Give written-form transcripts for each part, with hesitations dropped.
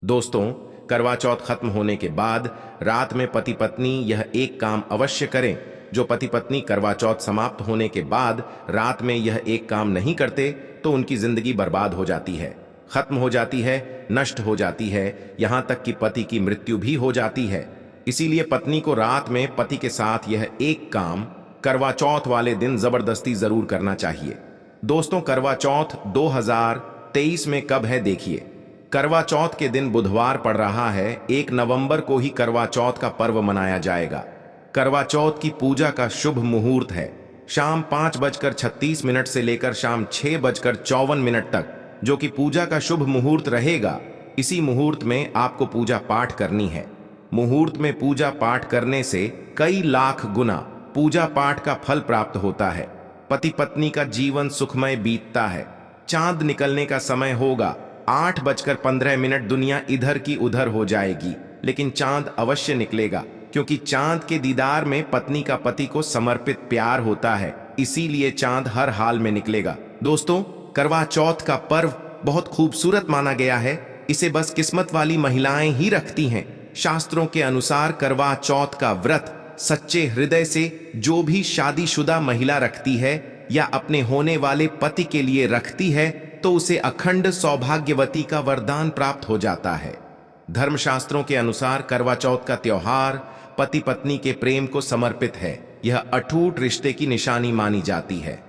दोस्तों, करवा चौथ खत्म होने के बाद रात में पति पत्नी यह एक काम अवश्य करें। जो पति पत्नी करवा चौथ समाप्त होने के बाद रात में यह एक काम नहीं करते तो उनकी जिंदगी बर्बाद हो जाती है, खत्म हो जाती है, नष्ट हो जाती है, यहां तक कि पति की मृत्यु भी हो जाती है। इसीलिए पत्नी को रात में पति के साथ यह एक काम करवा चौथ वाले दिन जबरदस्ती जरूर करना चाहिए। दोस्तों, करवा चौथ 2023 में कब है देखिए। करवा चौथ के दिन बुधवार पड़ रहा है। 1 नवंबर को ही करवा चौथ का पर्व मनाया जाएगा। करवा चौथ की पूजा का शुभ मुहूर्त है शाम 5:36 से लेकर शाम 6:54 तक, जो कि पूजा का शुभ मुहूर्त रहेगा। इसी मुहूर्त में आपको पूजा पाठ करनी है। मुहूर्त में पूजा पाठ करने से कई लाख गुना पूजा पाठ का फल प्राप्त होता है। पति पत्नी का जीवन सुखमय बीतता है। चांद निकलने का समय होगा 8:15। दुनिया इधर की उधर हो जाएगी, लेकिन चांद अवश्य निकलेगा, क्योंकि चांद के दीदार में पत्नी का पति को समर्पित प्यार होता है। इसीलिए चांद हर हाल में निकलेगा। दोस्तों, करवा चौथ का पर्व बहुत खूबसूरत माना गया है। इसे बस किस्मत वाली महिलाएं ही रखती हैं। शास्त्रों के अनुसार करवा चौथ का व्रत सच्चे हृदय से जो भी शादीशुदा महिला रखती है या अपने होने वाले पति के लिए रखती है, तो उसे अखंड सौभाग्यवती का वरदान प्राप्त हो जाता है। धर्मशास्त्रों के अनुसार करवा चौथ का त्योहार पति पत्नी के प्रेम को समर्पित है। यह अटूट रिश्ते की निशानी मानी जाती है।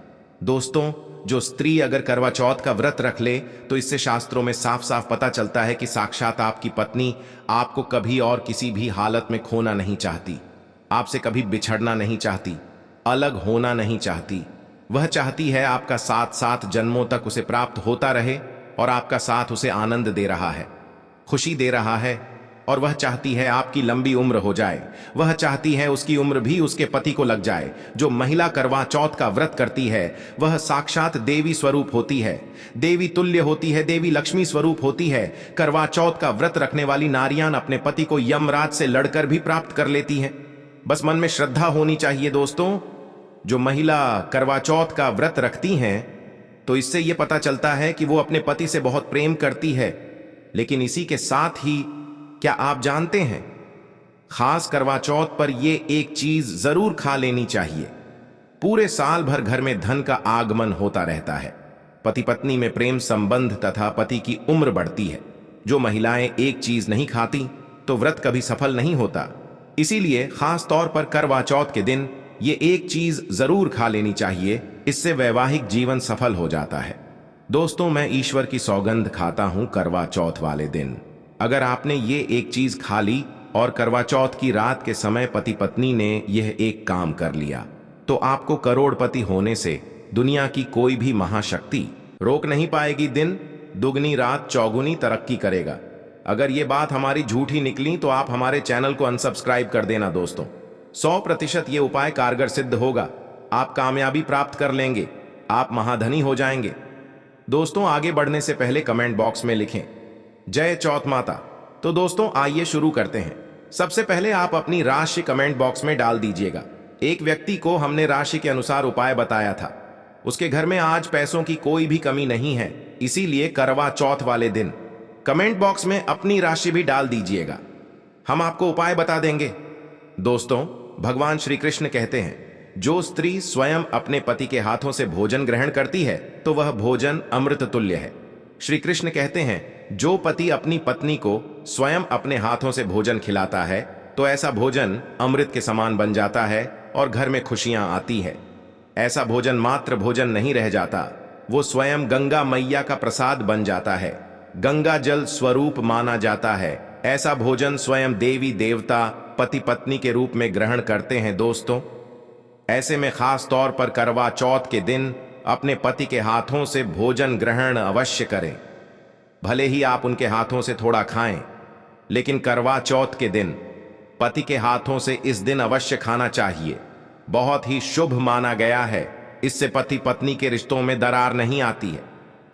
दोस्तों, जो स्त्री अगर करवा चौथ का व्रत रख ले तो इससे शास्त्रों में साफ साफ पता चलता है कि साक्षात आपकी पत्नी आपको कभी और किसी भी हालत में खोना नहीं चाहती, आपसे कभी बिछड़ना नहीं चाहती, अलग होना नहीं चाहती। वह चाहती है आपका साथ 7 जन्मों तक उसे प्राप्त होता रहे और आपका साथ उसे आनंद दे रहा है, खुशी दे रहा है। और वह चाहती है आपकी लंबी उम्र हो जाए। वह चाहती है उसकी उम्र भी उसके पति को लग जाए। जो महिला करवा चौथ का व्रत करती है वह साक्षात देवी स्वरूप होती है, देवी तुल्य होती है, देवी लक्ष्मी स्वरूप होती है। करवा चौथ का व्रत रखने वाली नारियां अपने पति को यमराज से लड़कर भी प्राप्त कर लेती हैं। बस मन में श्रद्धा होनी चाहिए। दोस्तों, जो महिला करवा चौथ का व्रत रखती हैं तो इससे यह पता चलता है कि वो अपने पति से बहुत प्रेम करती है। लेकिन इसी के साथ ही क्या आप जानते हैं, खास करवा चौथ पर यह एक चीज जरूर खा लेनी चाहिए। पूरे साल भर घर में धन का आगमन होता रहता है। पति पत्नी में प्रेम संबंध तथा पति की उम्र बढ़ती है। जो महिलाएं एक चीज नहीं खाती तो व्रत कभी सफल नहीं होता। इसीलिए खास तौर पर करवा चौथ के दिन ये एक चीज जरूर खा लेनी चाहिए। इससे वैवाहिक जीवन सफल हो जाता है। दोस्तों, मैं ईश्वर की सौगंध खाता हूं करवा चौथ वाले दिन। अगर आपने ये एक चीज खा ली और करवा चौथ की रात के समय पति पत्नी ने यह एक काम कर लिया, तो आपको करोड़पति होने से दुनिया की कोई भी महाशक्ति रोक नहीं पाएगी। दिन दुगनी रात चौगुनी तरक्की करेगा। अगर ये बात हमारी झूठी निकली तो आप हमारे चैनल को अनसब्सक्राइब कर देना। दोस्तों, 100% ये उपाय कारगर सिद्ध होगा। आप कामयाबी प्राप्त कर लेंगे, आप महाधनी हो जाएंगे। दोस्तों, आगे बढ़ने से पहले कमेंट बॉक्स में लिखें जय चौथ माता। तो दोस्तों, आइए शुरू करते हैं। सबसे पहले आप अपनी राशि कमेंट बॉक्स में डाल दीजिएगा। एक व्यक्ति को हमने राशि के अनुसार उपाय बताया था। उसके घर में आज पैसों की कोई भी कमी नहीं है। इसीलिए करवा चौथ वाले दिन कमेंट बॉक्स में अपनी राशि भी डाल दीजिएगा, हम आपको उपाय बता देंगे। दोस्तों, भगवान श्री कृष्ण कहते हैं, जो स्त्री स्वयं अपने पति के हाथों से भोजन ग्रहण करती है तो वह भोजन अमृत तुल्य है। श्री कृष्ण कहते हैं, जो पति अपनी पत्नी को स्वयं अपने हाथों से भोजन खिलाता है तो ऐसा भोजन अमृत के समान बन जाता है और घर में खुशियां आती है। ऐसा भोजन मात्र भोजन नहीं रह जाता, वो स्वयं गंगा मैया का प्रसाद बन जाता है, गंगा जल स्वरूप माना जाता है। ऐसा भोजन स्वयं देवी देवता पति पत्नी के रूप में ग्रहण करते हैं। दोस्तों, ऐसे में खास तौर पर करवा चौथ के दिन अपने पति के हाथों से भोजन ग्रहण अवश्य करें। भले ही आप उनके हाथों से थोड़ा खाएं, लेकिन करवा चौथ के दिन पति के हाथों से इस दिन अवश्य खाना चाहिए। बहुत ही शुभ माना गया है। इससे पति पत्नी के रिश्तों में दरार नहीं आती है।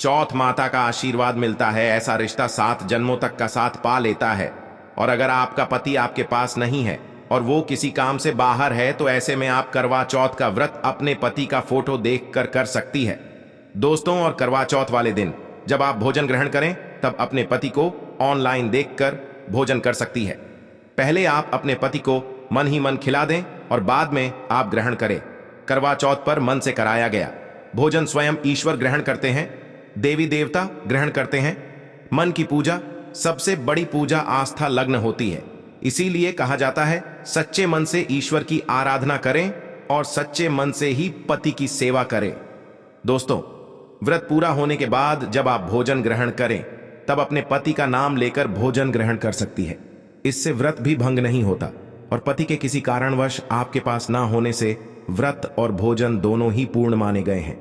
चौथ माता का आशीर्वाद मिलता है। ऐसा रिश्ता 7 जन्मों तक का साथ पा लेता है। और अगर आपका पति आपके पास नहीं है और वो किसी काम से बाहर है, तो ऐसे में आप करवा चौथ का व्रत अपने पति का फोटो देखकर कर सकती है। दोस्तों, और करवा चौथ वाले दिन जब आप भोजन ग्रहण करें तब अपने पति को ऑनलाइन देखकर भोजन कर सकती है। पहले आप अपने पति को मन ही मन खिला दें और बाद में आप ग्रहण करें। करवा चौथ पर मन से कराया गया भोजन स्वयं ईश्वर ग्रहण करते हैं, देवी देवता ग्रहण करते हैं। मन की पूजा सबसे बड़ी पूजा आस्था लग्न होती है। इसीलिए कहा जाता है सच्चे मन से ईश्वर की आराधना करें और सच्चे मन से ही पति की सेवा करें। दोस्तों, व्रत पूरा होने के बाद जब आप भोजन ग्रहण करें तब अपने पति का नाम लेकर भोजन ग्रहण कर सकती है। इससे व्रत भी भंग नहीं होता और पति के किसी कारणवश आपके पास ना होने से व्रत और भोजन दोनों ही पूर्ण माने गए हैं।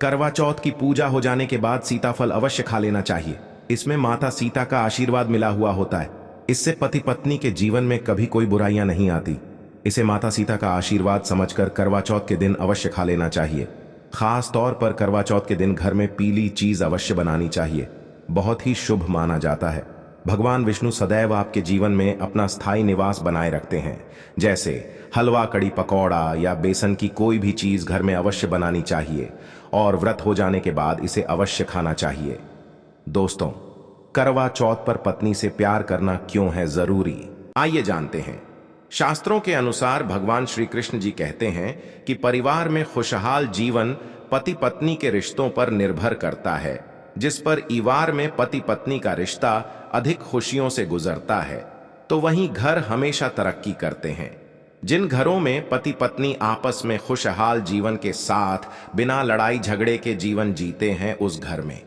करवा चौथ की पूजा हो जाने के बाद सीताफल अवश्य खा लेना चाहिए। इसमें माता सीता का आशीर्वाद मिला हुआ होता है। इससे पति पत्नी के जीवन में कभी कोई बुराइयां नहीं आती। इसे माता सीता का आशीर्वाद समझकर करवा चौथ के दिन अवश्य खा लेना चाहिए। खास तौर पर करवा चौथ के दिन घर में पीली चीज अवश्य बनानी चाहिए, बहुत ही शुभ माना जाता है। भगवान विष्णु सदैव आपके जीवन में अपना स्थायी निवास बनाए रखते हैं। जैसे हलवा, कड़ी पकौड़ा या बेसन की कोई भी चीज घर में अवश्य बनानी चाहिए और व्रत हो जाने के बाद इसे अवश्य खाना चाहिए। दोस्तों, करवा चौथ पर पत्नी से प्यार करना क्यों है जरूरी, आइए जानते हैं। शास्त्रों के अनुसार भगवान श्री कृष्ण जी कहते हैं कि परिवार में खुशहाल जीवन पति पत्नी के रिश्तों पर निर्भर करता है। जिस पर परिवार में पति पत्नी का रिश्ता अधिक खुशियों से गुजरता है तो वहीं घर हमेशा तरक्की करते हैं। जिन घरों में पति पत्नी आपस में खुशहाल जीवन के साथ बिना लड़ाई झगड़े के जीवन जीते हैं, उस घर में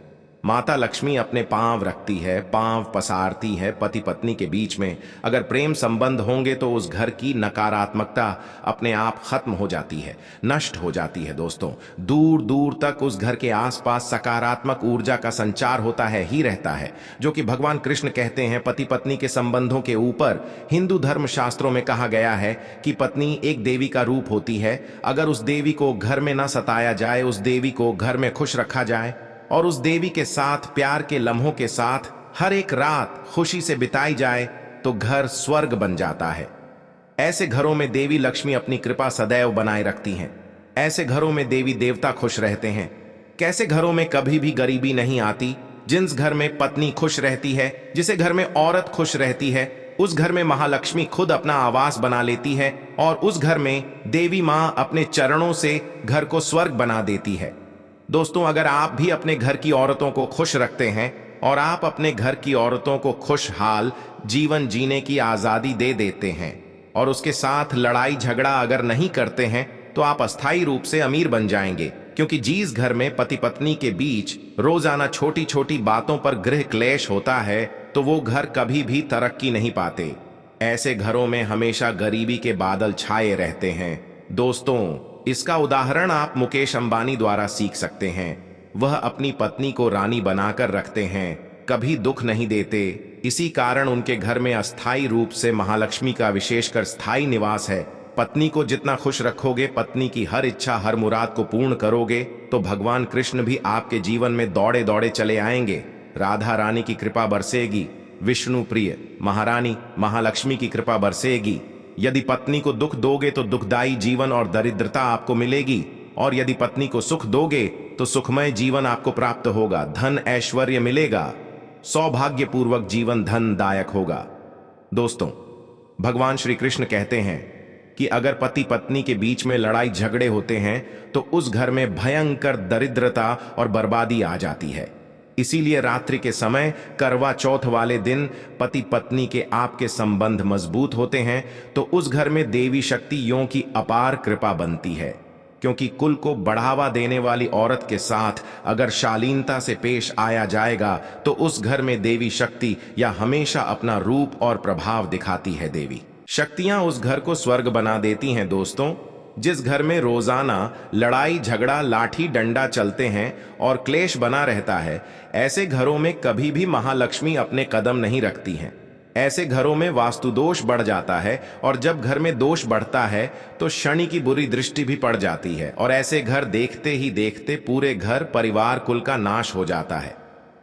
माता लक्ष्मी अपने पांव रखती है, पांव पसारती है। पति पत्नी के बीच में अगर प्रेम संबंध होंगे तो उस घर की नकारात्मकता अपने आप खत्म हो जाती है, नष्ट हो जाती है। दोस्तों, दूर दूर तक उस घर के आसपास सकारात्मक ऊर्जा का संचार होता है ही रहता है, जो कि भगवान कृष्ण कहते हैं। पति पत्नी के संबंधों के ऊपर हिंदू धर्म शास्त्रों में कहा गया है कि पत्नी एक देवी का रूप होती है। अगर उस देवी को घर में न सताया जाए, उस देवी को घर में खुश रखा जाए और उस देवी के साथ प्यार के लम्हों के साथ हर एक रात खुशी से बिताई जाए तो घर स्वर्ग बन जाता है। ऐसे घरों में देवी लक्ष्मी अपनी कृपा सदैव बनाए रखती हैं। ऐसे घरों में देवी देवता खुश रहते हैं। कैसे घरों में कभी भी गरीबी नहीं आती। जिस घर में पत्नी खुश रहती है, जिसे घर में औरत खुश रहती है, उस घर में महालक्ष्मी खुद अपना आवास बना लेती है और उस घर में देवी मां अपने चरणों से घर को स्वर्ग बना देती है। दोस्तों, अगर आप भी अपने घर की औरतों को खुश रखते हैं और आप अपने घर की औरतों को खुशहाल जीवन जीने की आजादी दे देते हैं और उसके साथ लड़ाई झगड़ा अगर नहीं करते हैं तो आप अस्थायी रूप से अमीर बन जाएंगे। क्योंकि जिस घर में पति पत्नी के बीच रोजाना छोटी छोटी बातों पर गृह क्लेश होता है तो वो घर कभी भी तरक्की नहीं पाते। ऐसे घरों में हमेशा गरीबी के बादल छाए रहते हैं। दोस्तों, इसका उदाहरण आप मुकेश अंबानी द्वारा सीख सकते हैं। वह अपनी पत्नी को रानी बनाकर रखते हैं, कभी दुख नहीं देते। इसी कारण उनके घर में अस्थायी रूप से महालक्ष्मी का विशेषकर स्थायी निवास है। पत्नी को जितना खुश रखोगे, पत्नी की हर इच्छा हर मुराद को पूर्ण करोगे तो भगवान कृष्ण भी आपके जीवन में दौड़े दौड़े चले आएंगे। राधा रानी की कृपा बरसेगी, विष्णु प्रिय महारानी महालक्ष्मी की कृपा बरसेगी। यदि पत्नी को दुख दोगे तो दुखदाई जीवन और दरिद्रता आपको मिलेगी, और यदि पत्नी को सुख दोगे तो सुखमय जीवन आपको प्राप्त होगा, धन ऐश्वर्य मिलेगा, सौभाग्यपूर्वक जीवन धनदायक होगा। दोस्तों, भगवान श्री कृष्ण कहते हैं कि अगर पति पत्नी के बीच में लड़ाई झगड़े होते हैं तो उस घर में भयंकर दरिद्रता और बर्बादी आ जाती है। इसीलिए रात्रि के समय करवा चौथ वाले दिन पति पत्नी के आपके संबंध मजबूत होते हैं तो उस घर में देवी शक्तियों की अपार कृपा बनती है। क्योंकि कुल को बढ़ावा देने वाली औरत के साथ अगर शालीनता से पेश आया जाएगा तो उस घर में देवी शक्ति या हमेशा अपना रूप और प्रभाव दिखाती है। देवी शक्तियां उस घर को स्वर्ग बना देती हैं। दोस्तों, जिस घर में रोजाना लड़ाई झगड़ा लाठी डंडा चलते हैं और क्लेश बना रहता है, ऐसे घरों में कभी भी महालक्ष्मी अपने कदम नहीं रखती हैं। ऐसे घरों में वास्तु दोष बढ़ जाता है और जब घर में दोष बढ़ता है तो शनि की बुरी दृष्टि भी पड़ जाती है और ऐसे घर देखते ही देखते पूरे घर परिवार कुल का नाश हो जाता है।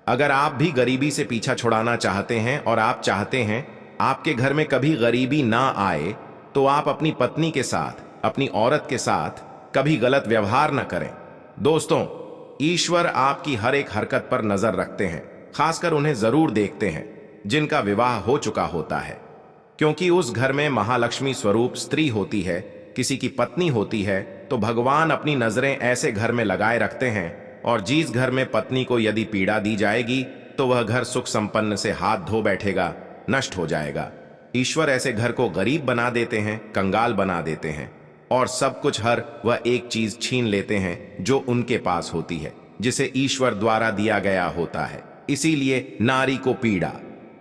अगर आप भी गरीबी से पीछा छुड़ाना चाहते हैं और आप चाहते हैं आपके घर में कभी गरीबी ना आए तो आप अपनी पत्नी के साथ, अपनी औरत के साथ कभी गलत व्यवहार न करें। दोस्तों, ईश्वर आपकी हर एक हरकत पर नजर रखते हैं, खासकर उन्हें जरूर देखते हैं। जिनका विवाह हो चुका होता है, क्योंकि उस घर में महालक्ष्मी स्वरूप स्त्री होती है, किसी की पत्नी होती है, तो भगवान अपनी नजरें ऐसे घर में लगाए रखते हैं, और जिस घर में पत्नी को यदि पीड़ा दी जाएगी तो वह घर सुख संपन्न से हाथ धो बैठेगा, नष्ट हो जाएगा। ईश्वर ऐसे घर को गरीब बना देते हैं, कंगाल बना देते हैं, और सब कुछ हर वह एक चीज छीन लेते हैं जो उनके पास होती है, जिसे ईश्वर द्वारा दिया गया होता है। इसीलिए नारी को पीड़ा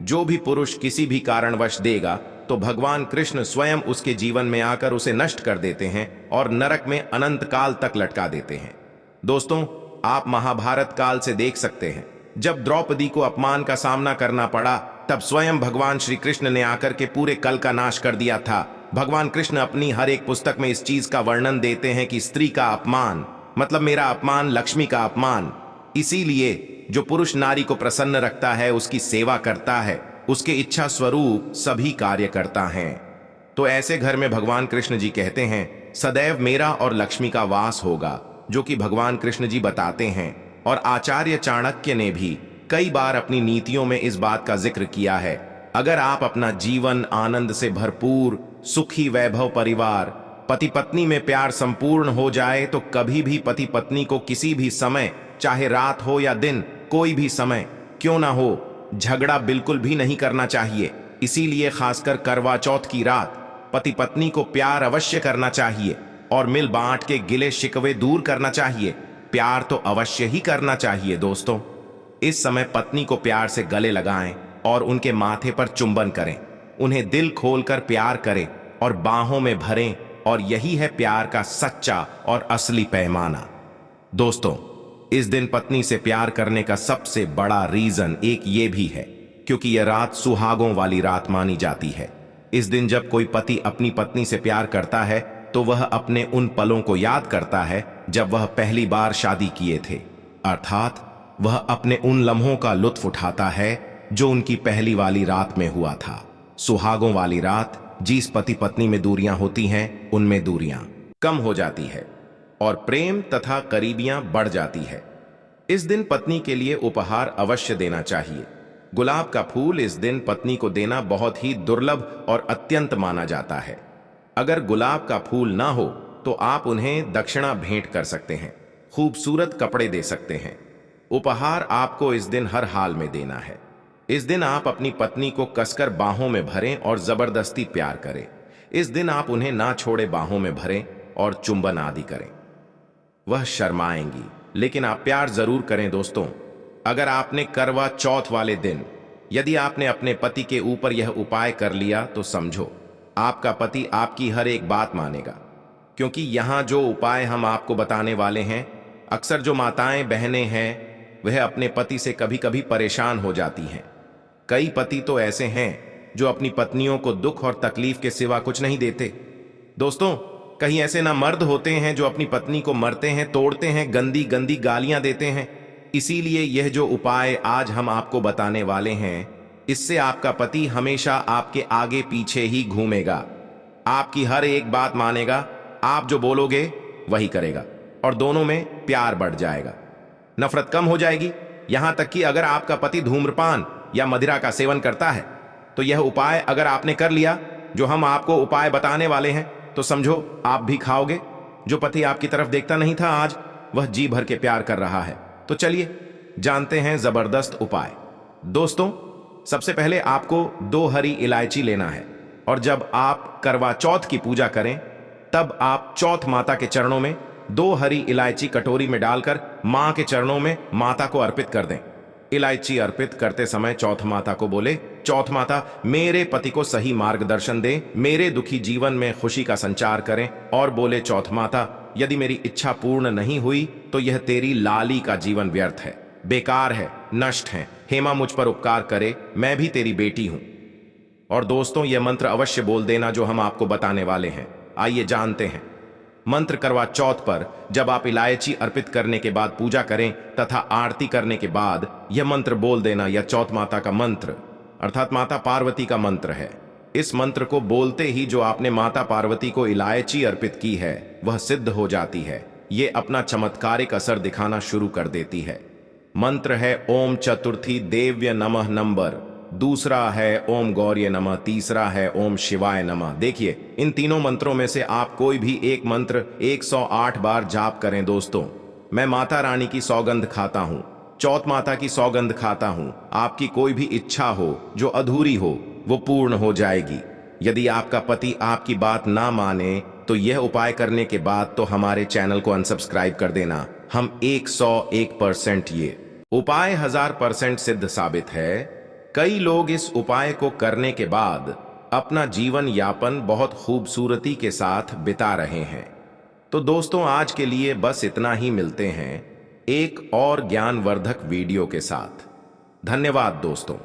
जो भी पुरुष किसी भी कारणवश देगा तो भगवान कृष्ण स्वयं उसके जीवन में आकर उसे नष्ट कर देते हैं और नरक में अनंत काल तक लटका देते हैं। दोस्तों, आप महाभारत काल से देख सकते हैं, जब द्रौपदी को अपमान का सामना करना पड़ा तब स्वयं भगवान श्री कृष्ण ने आकर के पूरे कल का नाश कर दिया था। भगवान कृष्ण अपनी हर एक पुस्तक में इस चीज का वर्णन देते हैं कि स्त्री का अपमान मतलब मेरा अपमान, लक्ष्मी का अपमान। इसीलिए जो पुरुष नारी को प्रसन्न रखता है, उसकी सेवा करता है, उसके इच्छा स्वरूप सभी कार्य करता है। तो ऐसे घर में भगवान कृष्ण जी कहते हैं सदैव मेरा और लक्ष्मी का वास होगा, जो कि भगवान कृष्ण जी बताते हैं। और आचार्य चाणक्य ने भी कई बार अपनी नीतियों में इस बात का जिक्र किया है, अगर आप अपना जीवन आनंद से भरपूर सुखी वैभव परिवार पति पत्नी में प्यार संपूर्ण हो जाए तो कभी भी पति पत्नी को किसी भी समय, चाहे रात हो या दिन, कोई भी समय क्यों ना हो, झगड़ा बिल्कुल भी नहीं करना चाहिए। इसीलिए खासकर करवा चौथ की रात पति पत्नी को प्यार अवश्य करना चाहिए और मिल बांट के गिले शिकवे दूर करना चाहिए। प्यार तो अवश्य ही करना चाहिए। दोस्तों, इस समय पत्नी को प्यार से गले लगाएं और उनके माथे पर चुंबन करें, उन्हें दिल खोलकर प्यार करें और बाहों में भरें, और यही है प्यार का सच्चा और असली पैमाना। दोस्तों, इस दिन पत्नी से प्यार करने का सबसे बड़ा रीजन एक ये भी है क्योंकि यह रात सुहागों वाली रात मानी जाती है। इस दिन जब कोई पति अपनी पत्नी से प्यार करता है तो वह अपने उन पलों को याद करता है जब वह पहली बार शादी किए थे, अर्थात वह अपने उन लम्हों का लुत्फ उठाता है जो उनकी पहली वाली रात में हुआ था। सुहागों वाली रात जिस पति पत्नी में दूरियां होती हैं, उनमें दूरियां कम हो जाती है और प्रेम तथा करीबियां बढ़ जाती है। इस दिन पत्नी के लिए उपहार अवश्य देना चाहिए। गुलाब का फूल इस दिन पत्नी को देना बहुत ही दुर्लभ और अत्यंत माना जाता है। अगर गुलाब का फूल ना हो तो आप उन्हें दक्षिणा भेंट कर सकते हैं, खूबसूरत कपड़े दे सकते हैं। उपहार आपको इस दिन हर हाल में देना है। इस दिन आप अपनी पत्नी को कसकर बाहों में भरें और जबरदस्ती प्यार करें। इस दिन आप उन्हें ना छोड़े बाहों में भरें और चुंबन आदि करें। वह शर्माएंगी, लेकिन आप प्यार जरूर करें। दोस्तों, अगर आपने करवा चौथ वाले दिन यदि आपने अपने पति के ऊपर यह उपाय कर लिया तो समझो आपका पति आपकी हर एक बात मानेगा, क्योंकि यहां जो उपाय हम आपको बताने वाले हैं, अक्सर जो माताएं बहनें हैं वह अपने पति से कभी कभी परेशान हो जाती हैं। कई पति तो ऐसे हैं जो अपनी पत्नियों को दुख और तकलीफ के सिवा कुछ नहीं देते। दोस्तों, कहीं ऐसे ना मर्द होते हैं जो अपनी पत्नी को मरते हैं, तोड़ते हैं, गंदी गंदी गालियां देते हैं। इसीलिए यह जो उपाय आज हम आपको बताने वाले हैं, इससे आपका पति हमेशा आपके आगे पीछे ही घूमेगा, आपकी हर एक बात मानेगा, आप जो बोलोगे वही करेगा और दोनों में प्यार बढ़ जाएगा, नफरत कम हो जाएगी। यहां तक कि अगर आपका पति धूम्रपान या मदिरा का सेवन करता है तो यह उपाय अगर आपने कर लिया जो हम आपको उपाय बताने वाले हैं तो समझो आप भी खाओगे। जो पति आपकी तरफ देखता नहीं था, आज वह जी भर के प्यार कर रहा है। तो चलिए जानते हैं जबरदस्त उपाय। दोस्तों, सबसे पहले आपको 2 हरी इलायची लेना है और जब आप करवा चौथ की पूजा करें तब आप चौथ माता के चरणों में 2 हरी इलायची कटोरी में डालकर मां के चरणों में माता को अर्पित कर दें। इलायची अर्पित करते समय चौथ माता को बोले, चौथ माता मेरे पति को सही मार्गदर्शन दे, मेरे दुखी जीवन में खुशी का संचार करें। और बोले, चौथ माता यदि मेरी इच्छा पूर्ण नहीं हुई तो यह तेरी लाली का जीवन व्यर्थ है, बेकार है, नष्ट है। हेमा मुझ पर उपकार करे, मैं भी तेरी बेटी हूं। और दोस्तों, यह मंत्र अवश्य बोल देना जो हम आपको बताने वाले हैं। आइए जानते हैं मंत्र। करवा चौथ पर जब आप इलायची अर्पित करने के बाद पूजा करें तथा आरती करने के बाद यह मंत्र बोल देना। यह चौथ माता का मंत्र अर्थात माता पार्वती का मंत्र है। इस मंत्र को बोलते ही जो आपने माता पार्वती को इलायची अर्पित की है वह सिद्ध हो जाती है। ये अपना चमत्कारिक असर दिखाना शुरू कर देती है। मंत्र है ओम चतुर्थी देव्य नमः नंबर दूसरा है ओम गौर्य नमः, तीसरा है ओम शिवाय नमः। देखिए, इन तीनों मंत्रों में से आप कोई भी एक मंत्र 108 बार जाप करें दोस्तों। मैं माता रानी की सौगंध खाता हूँ, चौथ माता की सौगंध खाता हूँ, आपकी कोई भी इच्छा हो जो अधूरी हो वो पूर्ण हो जाएगी। यदि आपका पति आपकी बात ना माने तो यह उपाय करने के बाद तो हमारे चैनल को अनसब्सक्राइब कर देना। हम 101% ये उपाय 1000% सिद्ध साबित है। कई लोग इस उपाय को करने के बाद अपना जीवन यापन बहुत खूबसूरती के साथ बिता रहे हैं। तो दोस्तों, आज के लिए बस इतना ही। मिलते हैं एक और ज्ञानवर्धक वीडियो के साथ। धन्यवाद दोस्तों।